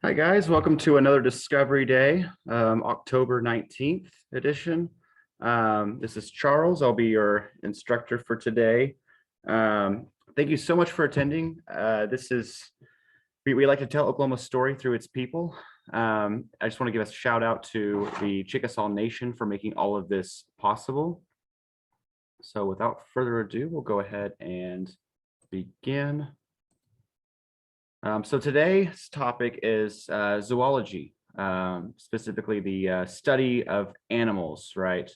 Hi guys, welcome to another Discovery Day, October 19th edition. This is Charles. I'll be your instructor for today. Thank you so much for attending. We like to tell Oklahoma's story through its people. I just want to give a shout out to the Chickasaw Nation for making all of this possible. So without further ado, we'll go ahead and begin. So today's topic is zoology, specifically the study of animals, right?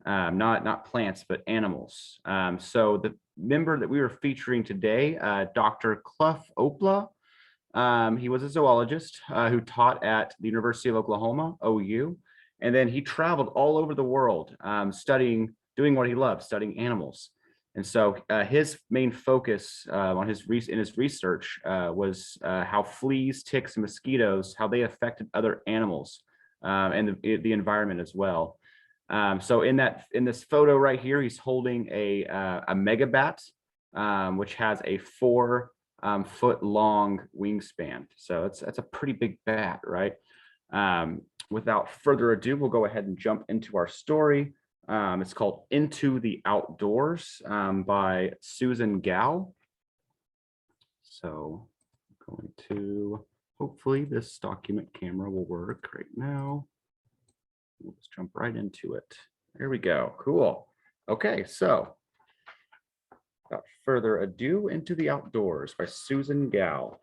Not plants, but animals. So the member that we were featuring today, Dr. Cluff Hopla, he was a zoologist who taught at the University of Oklahoma, OU, and then he traveled all over the world doing what he loved, studying animals. And so his main focus in his research was how fleas, ticks, and mosquitoes, how they affected other animals and the environment as well. So in this photo right here, he's holding a megabat, which has a 4-foot long wingspan. So that's a pretty big bat, right? Without further ado, we'll go ahead and jump into our story. It's called Into the Outdoors by Susan Gao. So I'm going to, hopefully this document camera will work right now. We'll just jump right into it. There we go. Cool. Okay, so without further ado, Into the Outdoors by Susan Gao.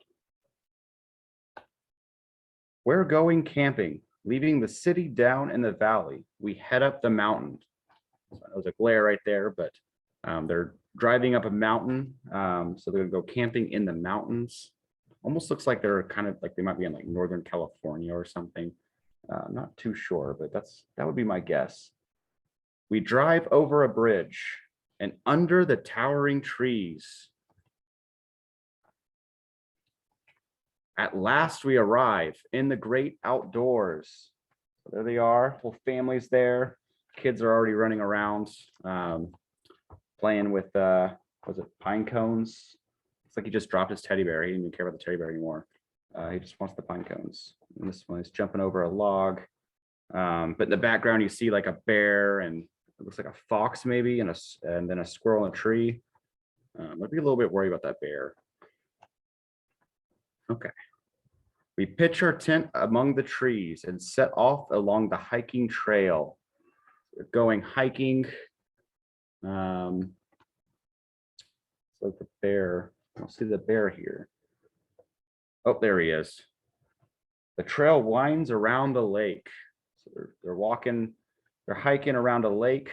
We're going camping, leaving the city down in the valley. We head up the mountain. So there's a glare right there, but they're driving up a mountain. So they're gonna go camping in the mountains. Almost looks like they're kind of like they might be in like Northern California or something. I'm not too sure, but that would be my guess. We drive over a bridge and under the towering trees. At last we arrive in the great outdoors. So there they are, whole families there. Kids are already running around, playing with, was it pine cones? It's like he just dropped his teddy bear. He didn't even care about the teddy bear anymore. He just wants the pine cones. And this one is jumping over a log. But in the background, you see like a bear and it looks like a fox maybe, and then a squirrel in a tree. I'd be a little bit worried about that bear. Okay. We pitch our tent among the trees and set off along the hiking trail. We're going hiking. So the bear, I'll see the bear here. Oh, there he is. The trail winds around the lake. So they're walking, they're hiking around a lake,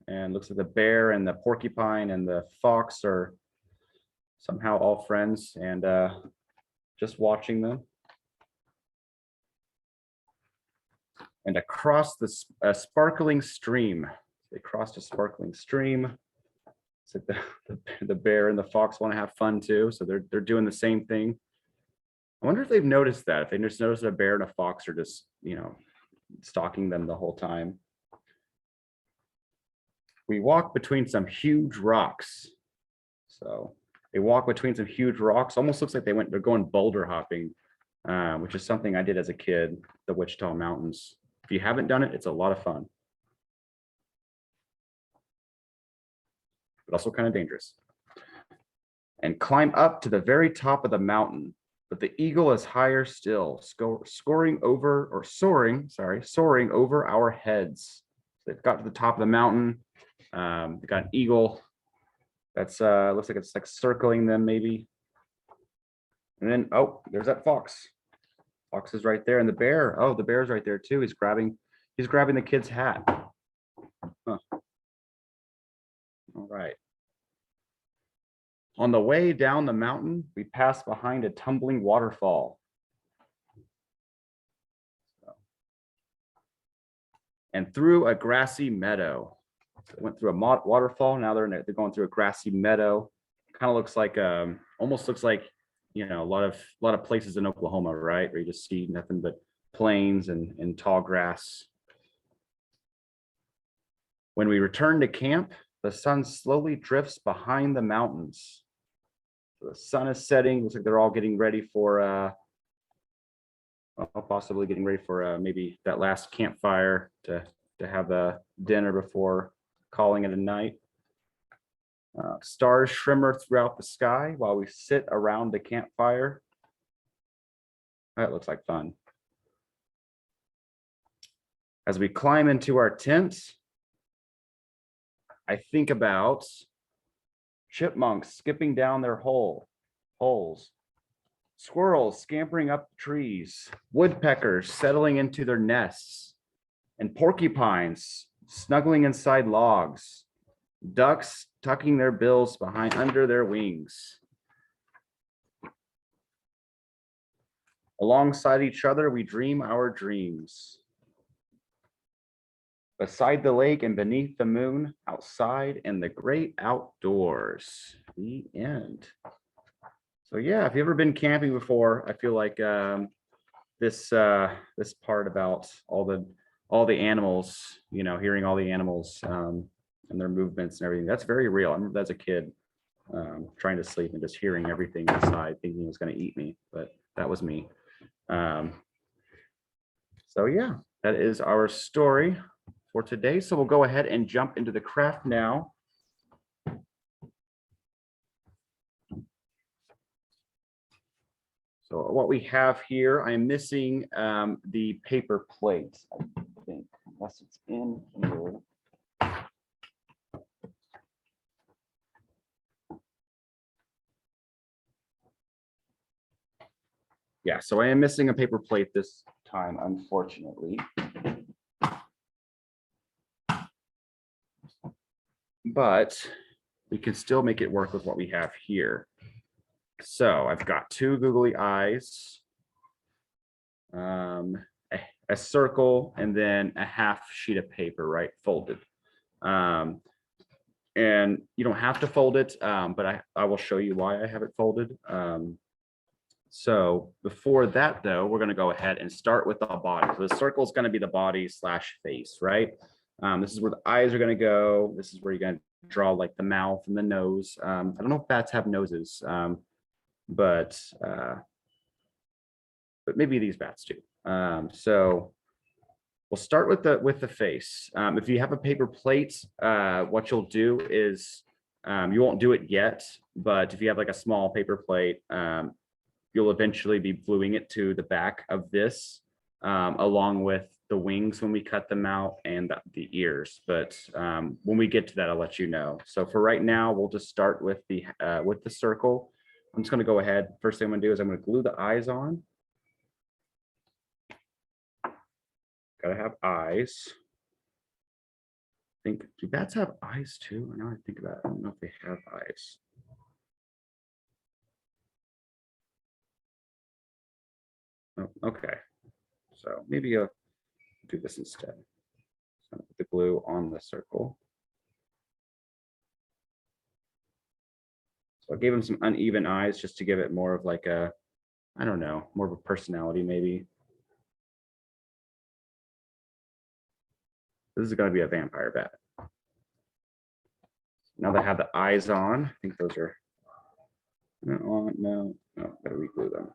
and looks like the bear and the porcupine and the fox are somehow all friends and just watching them. And across a sparkling stream. They crossed a sparkling stream. So the bear and the fox want to have fun too. So they're doing the same thing. I wonder if they've noticed that, if they just noticed that a bear and a fox are just, stalking them the whole time. We walk between some huge rocks. So they walk between some huge rocks. Almost looks like they're going boulder hopping, which is something I did as a kid, the Wichita Mountains. If you haven't done it, it's a lot of fun. But also kind of dangerous. And climb up to the very top of the mountain. But the eagle is higher still, soaring over our heads. They've got to the top of the mountain. They got an eagle that's looks like it's like circling them maybe. And then, oh, there's that fox. Fox is right there, and the bear. Oh, the bear's right there too. He's grabbing the kid's hat. Huh. All right. On the way down the mountain, we pass behind a tumbling waterfall. And through a grassy meadow. So they went through a waterfall. Now they're going through a grassy meadow. Kind of looks like, almost looks like, a lot of places in Oklahoma, right? Where you just see nothing but plains and tall grass. When we return to camp, the sun slowly drifts behind the mountains. So the sun is setting. Looks like they're all getting ready for well, possibly getting ready for maybe that last campfire to have a dinner before calling it a night. Stars shimmer throughout the sky while we sit around the campfire. That looks like fun. As we climb into our tent, I think about chipmunks skipping down their holes, squirrels scampering up trees, woodpeckers settling into their nests, and porcupines snuggling inside logs, ducks tucking their bills behind under their wings. Alongside each other, we dream our dreams. Beside the lake and beneath the moon, outside in the great outdoors. The end. So yeah, if you've ever been camping before, I feel like this part about all the animals, you know, hearing all the animals and their movements and everything, that's very real. I remember as a kid trying to sleep and just hearing everything inside, thinking it was going to eat me, but that was me. So yeah, that is our story for today. So we'll go ahead and jump into the craft now. So what we have here, I'm missing the paper plate, I think, unless it's in here. Yeah, so I am missing a paper plate this time, unfortunately. But we can still make it work with what we have here. So I've got two googly eyes, a circle, and then a half sheet of paper, right, folded. And you don't have to fold it, but I will show you why I have it folded. So before that, though, we're going to go ahead and start with the body. So the circle is going to be the body / face, right? This is where the eyes are going to go. This is where you're going to draw like the mouth and the nose. I don't know if bats have noses, but maybe these bats do. So we'll start with the face. If you have a paper plate, what you'll do is you won't do it yet, but if you have like a small paper plate, you'll eventually be gluing it to the back of this, along with the wings when we cut them out and the ears. But when we get to that, I'll let you know. So for right now, we'll just start with the circle. I'm just going to go ahead. First thing I'm going to do is I'm going to glue the eyes on. Got to have eyes. I think, do bats have eyes too? Now I think about it, I don't know if they have eyes. Oh, okay. So maybe I'll do this instead. So put the glue on the circle. So I gave him some uneven eyes just to give it more of like a, I don't know, more of a personality maybe. This is going to be a vampire bat. Now that I have the eyes on, I think those are, no, gotta re-glue them.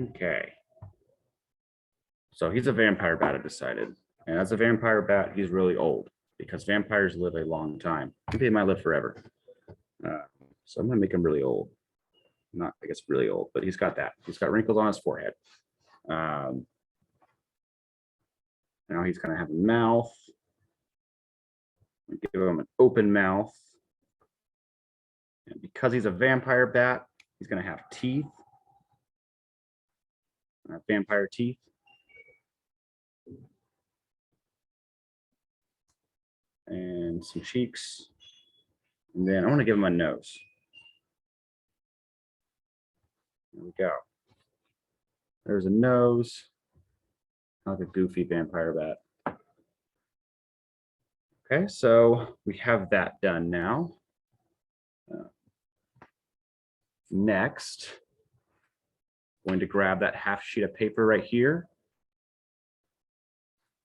Okay. So he's a vampire bat, I decided. And as a vampire bat, he's really old because vampires live a long time. They might live forever. So I'm gonna make him really old. Not, I guess, really old, but he's got that. He's got wrinkles on his forehead. Now he's gonna have a mouth. Give him an open mouth. And because he's a vampire bat, he's gonna have teeth. Vampire teeth. And some cheeks. And then I want to give him a nose. There we go. There's a nose. Like a goofy vampire bat. Okay, so we have that done now. next, I'm going to grab that half sheet of paper right here.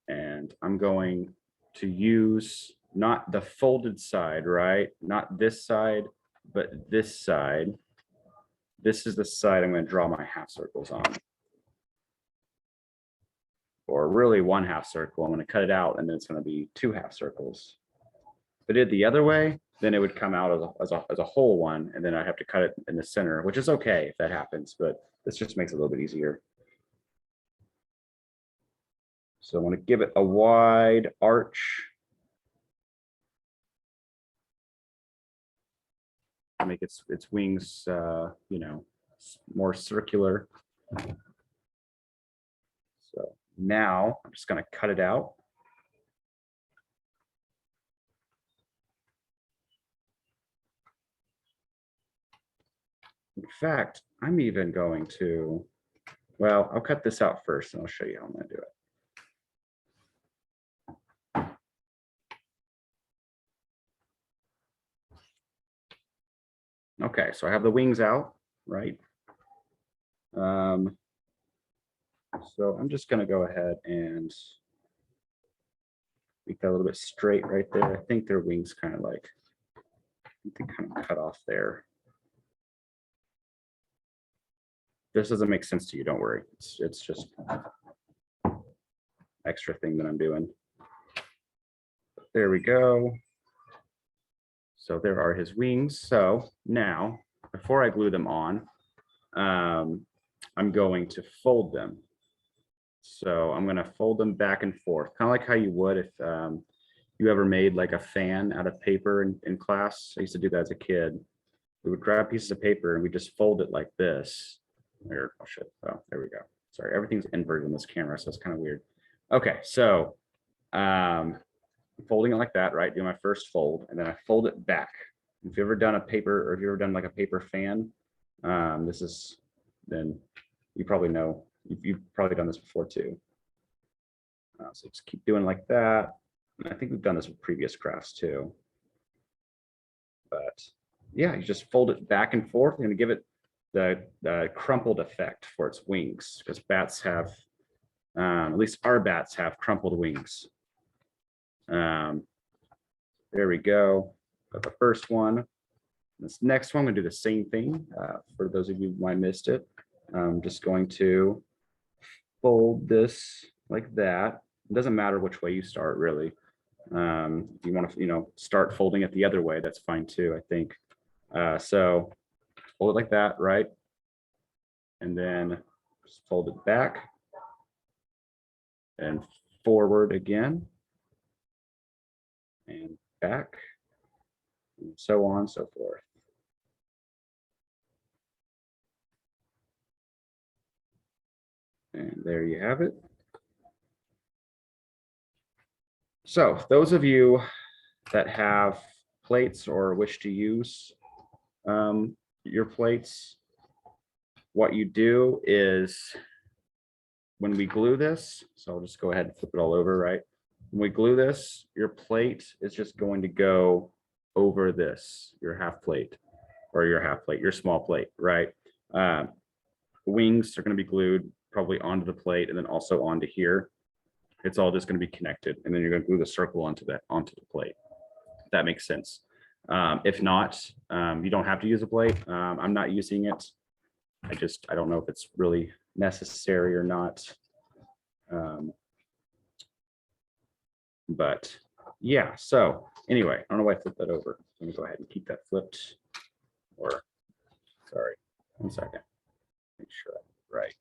And I'm going to use not the folded side, right? Not this side, but this side. This is the side I'm going to draw my half circles on. Or really one half circle. I'm going to cut it out and then it's going to be two half circles. If I did the other way, then it would come out as a whole one, and then I have to cut it in the center, which is okay if that happens, but this just makes it a little bit easier. So I'm going to give it a wide arch. Make its wings, you know, more circular. So now I'm just going to cut it out. In fact, I'm even going to, well, I'll cut this out first and I'll show you how I'm going to do it. Okay, so I have the wings out, right? So I'm just going to go ahead and make that a little bit straight right there. I think their wings kind of like, they kind of cut off there. This doesn't make sense to you, don't worry. It's just extra thing that I'm doing. There we go. So there are his wings. So now, before I glue them on, I'm going to fold them. So I'm going to fold them back and forth, kind of like how you would if you ever made like a fan out of paper in class. I used to do that as a kid. We would grab pieces of paper and we just fold it like this. Here, I'll show you. Oh, there we go. Sorry, everything's inverted in this camera, so it's kind of weird. Okay, so folding it like that, right? Do my first fold, and then I fold it back. If you've ever done a paper, or if you've ever done like a paper fan, this is, then you probably know, you've probably done this before too. So just keep doing like that. And I think we've done this with previous crafts too. But yeah, you just fold it back and forth. You're gonna give it the crumpled effect for its wings, because bats have, at least our bats have crumpled wings. There we go. Got the first one. This next one, I'm gonna do the same thing. For those of you who might missed it, I'm just going to fold this like that. It doesn't matter which way you start, really. If you want to, you know, start folding it the other way, that's fine too, I think. So fold it like that, right? And then just fold it back and forward again and back, and so on and so forth. And there you have it. So those of you that have plates or wish to use your plates, what you do is when we glue this, so I'll just go ahead and flip it all over, right? When we glue this, your plate is just going to go over this, your half plate, or your small plate, right? Wings are going to be glued probably onto the plate and then also onto here. It's all just going to be connected, and then you're going to glue the circle onto the plate. If that makes sense. If not, you don't have to use a plate. I'm not using it. I don't know if it's really necessary or not. But yeah, so anyway, I don't know why I flipped that over. Let me go ahead and keep that flipped. Or sorry, 1 second. Make sure I'm right.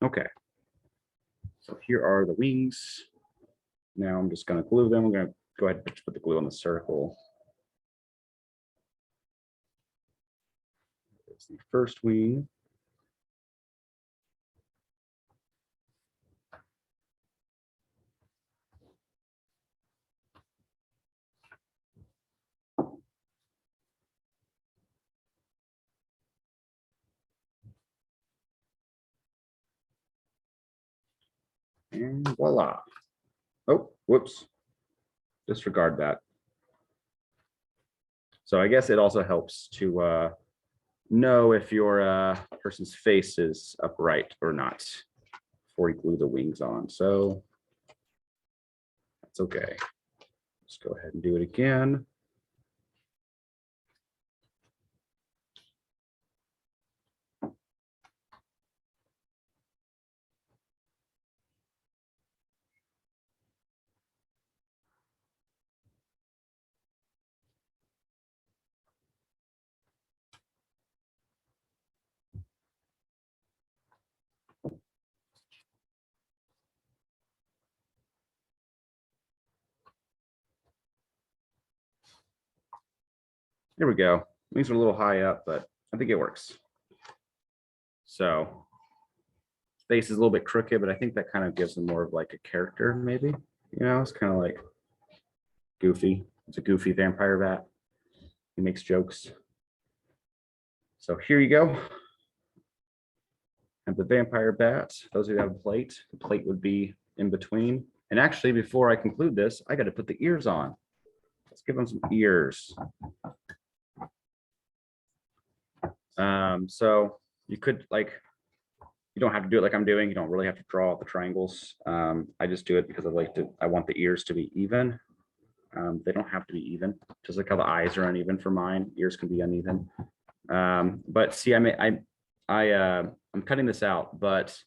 Okay. So here are the wings. Now I'm just going to glue them. I'm going to go ahead and put the glue on the circle. There's the first wing. And voila. Oh, whoops. Disregard that. So I guess it also helps to know if your person's face is upright or not before you glue the wings on. So that's okay. Let's go ahead and do it again. There we go. These are a little high up, but I think it works. So face is a little bit crooked, but I think that kind of gives them more of like a character, maybe. You know, it's kind of like goofy. It's a goofy vampire bat. He makes jokes. So here you go. And the vampire bat, those who have a plate, the plate would be in between. And actually, before I conclude this, I got to put the ears on. Let's give them some ears. So you could you don't have to do it like I'm doing. You don't really have to draw out the triangles. I just do it because I want the ears to be even. They don't have to be even, just like how the eyes are uneven for mine, ears can be uneven. But see, I'm cutting this out, but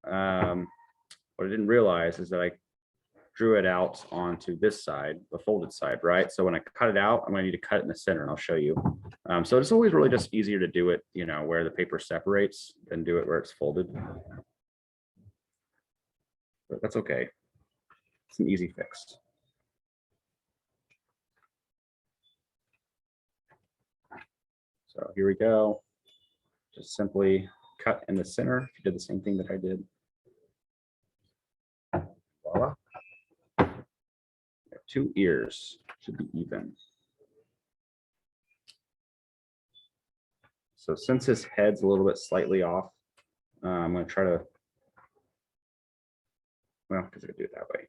what I didn't realize is that I drew it out onto this side, the folded side, right? So when I cut it out, I'm going to need to cut it in the center, and I'll show you. So it's always really just easier to do it, you know, where the paper separates than do it where it's folded. But that's okay. It's an easy fix. So here we go. Just simply cut in the center. If you did the same thing that I did. Voila. 2 ears should be even. So since his head's a little bit slightly off, I'm going to try to, well, because I could do it that way.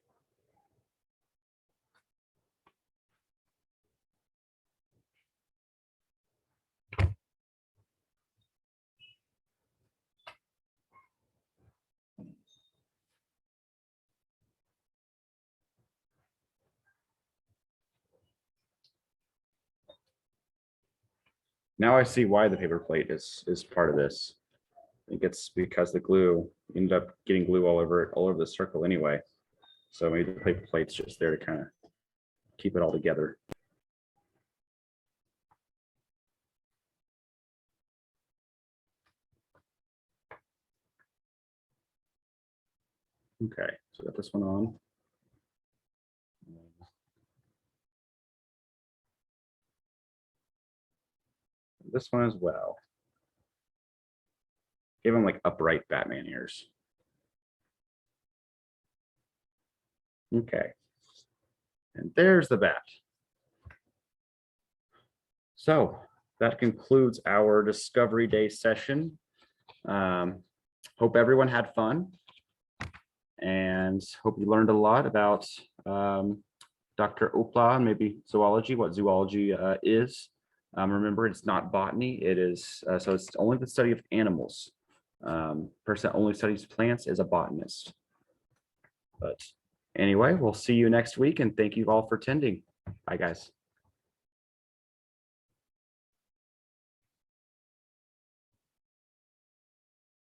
Now I see why the paper plate is part of this. I think it's because the glue ended up getting glue all over it, all over the circle anyway. So maybe the paper plate's just there to kind of keep it all together. Okay, so got this one on. This one as well. Give him like upright Batman ears. Okay. And there's the bat. So that concludes our Discovery Day session. Hope everyone had fun and hope you learned a lot about Dr. Hopla and maybe zoology, what zoology is. Remember, it's not botany. It is, so it's only the study of animals. Person that only studies plants is a botanist. But anyway, we'll see you next week and thank you all for attending. Bye, guys.